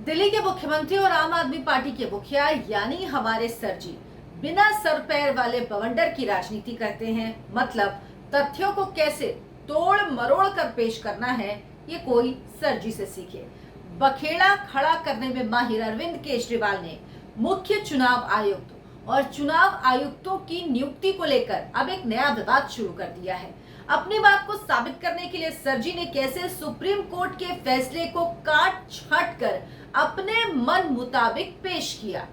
दिल्ली के मुख्यमंत्री और आम आदमी पार्टी के मुखिया यानी हमारे सर जी बिना सर पैर वाले बवंडर की राजनीति करते हैं। मतलब तथ्यों को कैसे तोड़ मरोड़ कर पेश करना है, ये कोई सर जी से सीखे। बखेड़ा खड़ा करने में माहिर अरविंद केजरीवाल ने मुख्य चुनाव आयुक्त और चुनाव आयुक्तों की नियुक्ति को लेकर अब एक नया विवाद शुरू कर दिया है। अपनी बात को साबित करने के लिए सर जी ने कैसे सुप्रीम कोर्ट के फैसले को काट छाट कर अपने मन मुताबिक पेश किया,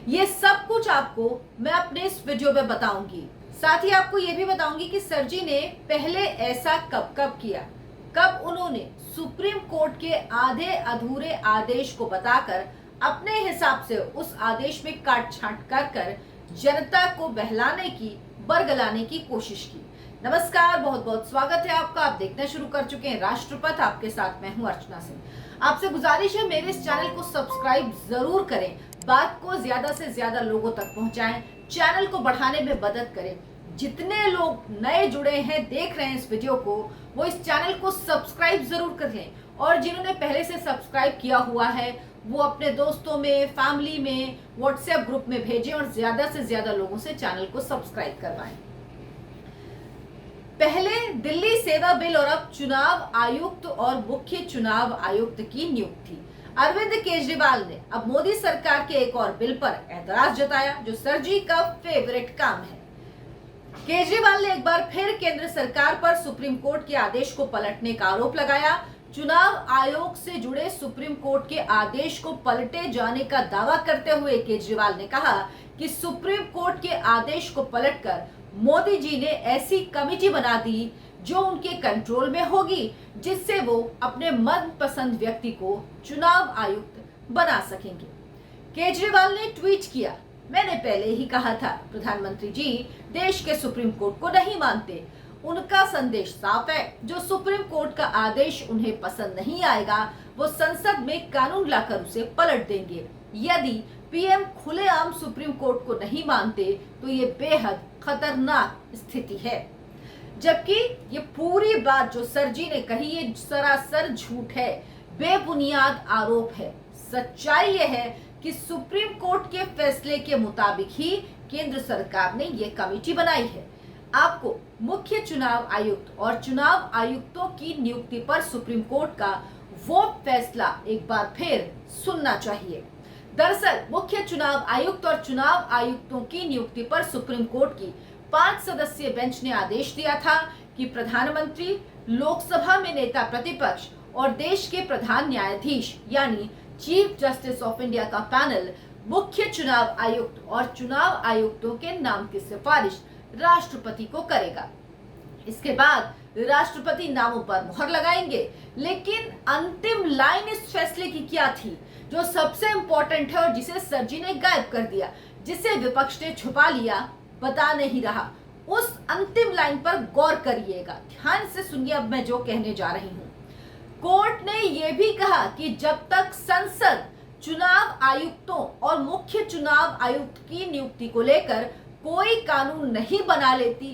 ये सब कुछ आपको मैं अपने इस वीडियो में बताऊंगी। साथ ही आपको ये भी बताऊंगी कि सर जी ने पहले ऐसा कब कब किया, कब उन्होंने सुप्रीम कोर्ट के आधे अधूरे आदेश को बताकर अपने हिसाब से उस आदेश में काट छाट कर जनता को बहलाने की बरगलाने की कोशिश की। नमस्कार, बहुत बहुत स्वागत है आपका। आप देखना शुरू कर चुके हैं राष्ट्रपथ। आपके साथ मैं हूं अर्चना सिंह। आपसे गुजारिश है मेरे इस चैनल को सब्सक्राइब जरूर करें, बात को ज्यादा से ज्यादा लोगों तक पहुंचाएं, चैनल को बढ़ाने में मदद करें। जितने लोग नए जुड़े हैं, देख रहे हैं इस वीडियो को, वो इस चैनल को सब्सक्राइब जरूर कर लें। और जिन्होंने पहले से सब्सक्राइब किया हुआ है वो अपने दोस्तों में, फैमिली में, व्हाट्सएप ग्रुप में भेजें और ज्यादा से ज्यादा लोगों से चैनल को सब्सक्राइब करवाएं। पहले दिल्ली सेवा बिल और अब चुनाव आयुक्त और मुख्य चुनाव आयुक्त की नियुक्ति। अरविंद केजरीवाल ने अब मोदी सरकार के एक और बिल पर एतराज जताया, जो सर जी का फेवरेट काम है। केजरीवाल ने एक बार फिर केंद्र सरकार पर सुप्रीम कोर्ट के आदेश को पलटने का आरोप लगाया। चुनाव आयोग से जुड़े सुप्रीम कोर्ट के आदेश को पलटे जाने का दावा करते हुए केजरीवाल ने कहा कि सुप्रीम कोर्ट के आदेश को पलटकर मोदी जी ने ऐसी कमेटी बना दी जो उनके कंट्रोल में होगी, जिससे वो अपने मनपसंद व्यक्ति को चुनाव आयुक्त बना सकेंगे। केजरीवाल ने ट्वीट किया, मैंने पहले ही कहा था, प्रधानमंत्री जी देश के सुप्रीम कोर्ट को नहीं मानते। उनका संदेश साफ है, जो सुप्रीम कोर्ट का आदेश उन्हें पसंद नहीं आएगा वो संसद में कानून लाकर उसे पलट देंगे। यदि पीएम खुलेआम सुप्रीम कोर्ट को नहीं मानते तो ये बेहद खतरनाक स्थिति है। जबकि ये पूरी बात जो सर जी ने कही ये सरासर झूठ है, बेबुनियाद आरोप है। सच्चाई ये है कि सुप्रीम कोर्ट के फैसले के मुताबिक ही केंद्र सरकार ने ये कमेटी बनाई है। आपको मुख्य चुनाव आयुक्त और चुनाव आयुक्तों की नियुक्ति पर सुप्रीम कोर्ट का वो फैसला एक बार फिर सुनना चाहिए। दरअसल मुख्य चुनाव आयुक्त और चुनाव आयुक्तों की नियुक्ति पर सुप्रीम कोर्ट की 5 सदस्यीय बेंच ने आदेश दिया था कि प्रधानमंत्री, लोकसभा में नेता प्रतिपक्ष और देश के प्रधान न्यायाधीश यानी चीफ जस्टिस ऑफ इंडिया का पैनल मुख्य चुनाव आयुक्त और चुनाव आयुक्तों के नाम की सिफारिश राष्ट्रपति को करेगा। इसके बाद राष्ट्रपति नामों पर मुहर लगाएंगे। लेकिन अंतिम लाइन इस फैसले की क्या थी, जो सबसे इंपॉर्टेंट है और जिसे सर जी ने गायब कर दिया, जिसे विपक्ष ने छुपा लिया, बता नहीं रहा, उस अंतिम लाइन पर गौर करिएगा, ध्यान से सुनिए अब मैं जो कहने जा रही हूँ। कोर्ट ने यह भी कहा कि जब तक संसद चुनाव आयुक्तों और मुख्य चुनाव आयुक्त की नियुक्ति को लेकर कोई कानून नहीं बना लेती,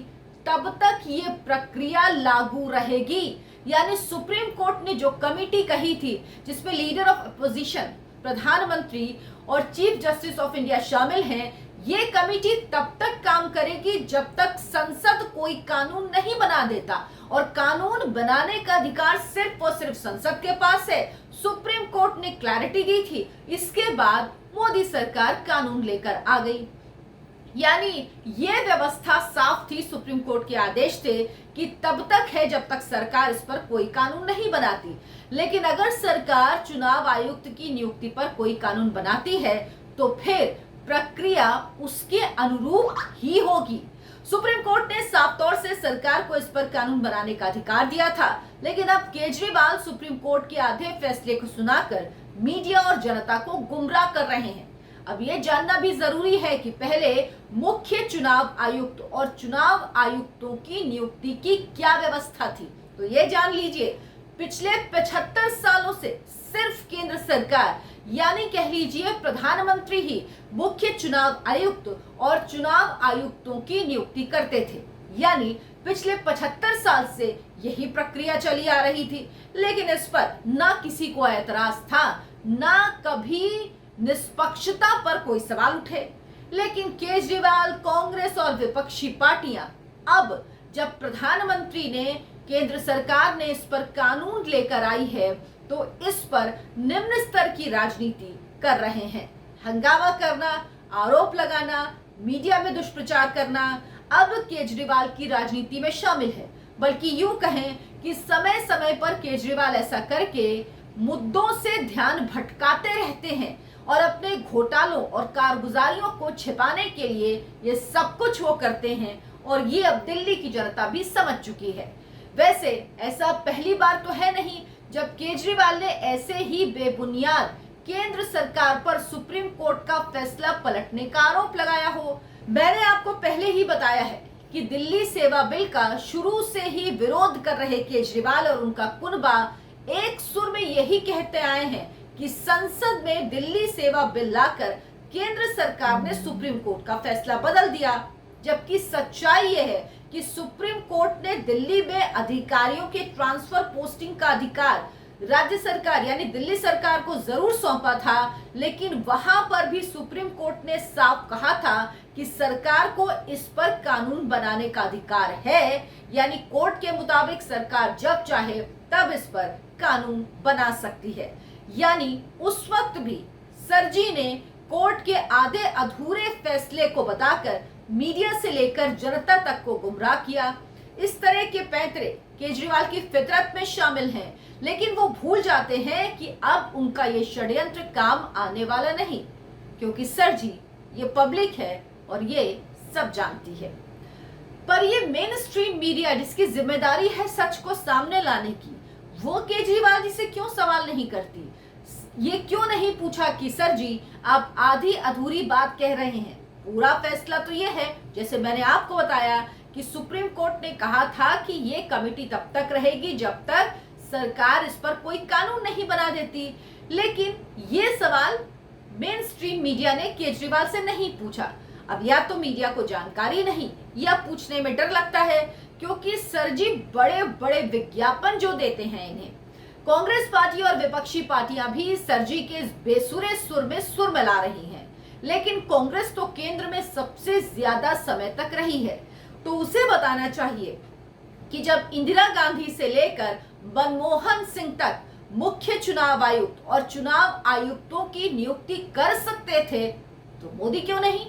तब तक ये प्रक्रिया लागू रहेगी। यानी सुप्रीम कोर्ट ने जो कमेटी कही थी, जिसमें लीडर ऑफ अपोजिशन, प्रधानमंत्री और चीफ जस्टिस ऑफ इंडिया शामिल हैं, ये कमेटी तब तक काम करेगी जब तक संसद कोई कानून नहीं बना देता। और कानून बनाने का अधिकार सिर्फ और सिर्फ संसद के पास है। सुप्रीम कोर्ट ने क्लैरिटी दी थी, इसके बाद मोदी सरकार कानून लेकर आ गई। यानी ये व्यवस्था साफ थी, सुप्रीम कोर्ट के आदेश थे कि तब तक है जब तक सरकार इस पर कोई कानून नहीं बनाती। लेकिन अगर सरकार चुनाव आयुक्त की नियुक्ति पर कोई कानून बनाती है तो फिर प्रक्रिया उसके अनुरूप ही होगी। सुप्रीम कोर्ट ने साफ तौर से सरकार को इस पर कानून बनाने का अधिकार दिया था। लेकिन अब केजरीवाल सुप्रीम कोर्ट के आधे फैसले को सुनाकर मीडिया और जनता को गुमराह कर रहे हैं। अब ये जानना भी जरूरी है कि पहले मुख्य चुनाव आयुक्त और चुनाव आयुक्तों की नियुक्ति की क्या व्यवस्था थी। तो ये जान लीजिए, पिछले 75 सालों से सिर्फ केंद्र सरकार यानी कह लीजिए प्रधानमंत्री ही मुख्य चुनाव आयुक्त और चुनाव आयुक्तों की नियुक्ति करते थे। यानी पिछले 75 साल से यही प्रक्रिया चली आ रही थी। लेकिन इस पर ना किसी को ऐतराज था, ना कभी निष्पक्षता पर कोई सवाल उठे। लेकिन केजरीवाल, कांग्रेस और विपक्षी पार्टियां अब जब प्रधानमंत्री ने, केंद्र सरकार ने इस पर कानून लेकर आई है, तो इस पर निम्न स्तर की राजनीति कर रहे हैं। हंगामा करना, आरोप लगाना, मीडिया में दुष्प्रचार करना अब केजरीवाल की राजनीति में शामिल है। बल्कि यूं कहें कि समय समय पर केजरीवाल ऐसा करके मुद्दों से ध्यान भटकाते रहते हैं और अपने घोटालों और कारगुजारियों को छिपाने के लिए ये सब कुछ वो करते हैं, और ये अब दिल्ली की जनता भी समझ चुकी है। वैसे ऐसा पहली बार तो है नहीं जब केजरीवाल ने ऐसे ही बेबुनियाद केंद्र सरकार पर सुप्रीम कोर्ट का फैसला पलटने का आरोप लगाया हो। मैंने आपको पहले ही बताया है कि दिल्ली सेवा बिल का शुरू से ही विरोध कर रहे केजरीवाल और उनका कुनबा एक सुर में यही कहते आए हैं कि संसद में दिल्ली सेवा बिल लाकर केंद्र सरकार ने सुप्रीम कोर्ट का फैसला बदल दिया। जबकि सच्चाई यह है कि सुप्रीम कोर्ट ने दिल्ली में अधिकारियों के ट्रांसफर पोस्टिंग का अधिकार राज्य सरकार यानी दिल्ली सरकार को जरूर सौंपा था, लेकिन वहां पर भी सुप्रीम कोर्ट ने साफ कहा था कि सरकार को इस पर कानून बनाने का अधिकार है, यानी कोर्ट के मुताबिक सरकार जब चाहे तब इस पर कानून बना सकती है। यानी उस वक्त भी सरजी ने कोर्ट के आधे अधूरे फैसले को बताकर मीडिया से लेकर जनता तक को गुमराह किया। इस तरह के पैंतरे केजरीवाल की फितरत में शामिल हैं, लेकिन वो भूल जाते हैं कि अब उनका ये षड्यंत्र काम आने वाला नहीं, क्योंकि सरजी ये पब्लिक है और ये सब जानती है। पर ये मेन स्ट्रीम मीडिया जिसकी जिम्मेदारी है सच को सामने लाने की, वो केजरीवाल जी से क्यों सवाल नहीं करती? ये क्यों नहीं पूछा कि सर जी आप आधी अधूरी बात कह रहे हैं? पूरा फैसला तो ये है, जैसे मैंने आपको बताया कि सुप्रीम कोर्ट ने कहा था कि ये कमेटी तब तक रहेगी जब तक सरकार इस पर कोई कानून नहीं बना देती। लेकिन ये सवाल मेन स्ट्रीम मीडिया ने केजरीवाल से नहीं पूछा। अब या तो मीडिया को जानकारी नहीं या पूछने में डर लगता है, क्योंकि सरजी बड़े बड़े विज्ञापन जो देते हैं इन्हें। कांग्रेस पार्टी और विपक्षी पार्टियां भी सरजी के इस बेसुरे सुर में सुर मिला रही हैं, लेकिन कांग्रेस तो केंद्र में सबसे ज्यादा समय तक रही है, तो उसे बताना चाहिए कि जब इंदिरा गांधी से लेकर मनमोहन सिंह तक मुख्य चुनाव आयुक्त और चुनाव आयुक्तों की नियुक्ति कर सकते थे, तो मोदी क्यों नहीं?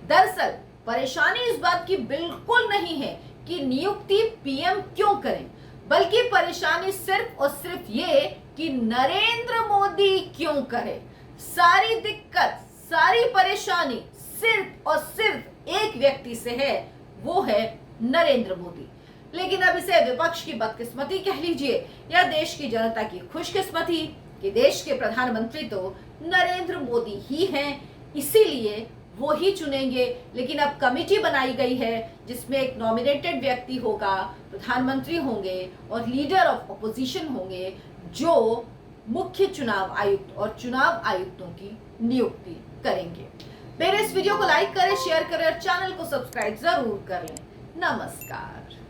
दरअसल परेशानी इस बात की बिल्कुल नहीं है कि नियुक्ति पीएम क्यों करें, बल्कि परेशानी सिर्फ और सिर्फ ये कि नरेंद्र मोदी क्यों करे। सारी दिक्कत, सारी परेशानी सिर्फ और सिर्फ एक व्यक्ति से है, वो है नरेंद्र मोदी। लेकिन अब इसे विपक्ष की बदकिस्मती कह लीजिए या देश की जनता की खुशकिस्मती कि देश के प्रधानमंत्री तो नरेंद्र मोदी ही हैं, इसीलिए वो ही चुनेंगे। लेकिन अब कमेटी बनाई गई है जिसमें एक नॉमिनेटेड व्यक्ति होगा, प्रधानमंत्री होंगे और लीडर ऑफ ऑपोजिशन होंगे जो मुख्य चुनाव आयुक्त और चुनाव आयुक्तों की नियुक्ति करेंगे। मेरे इस वीडियो को लाइक करें, शेयर करें और चैनल को सब्सक्राइब जरूर कर लें। नमस्कार।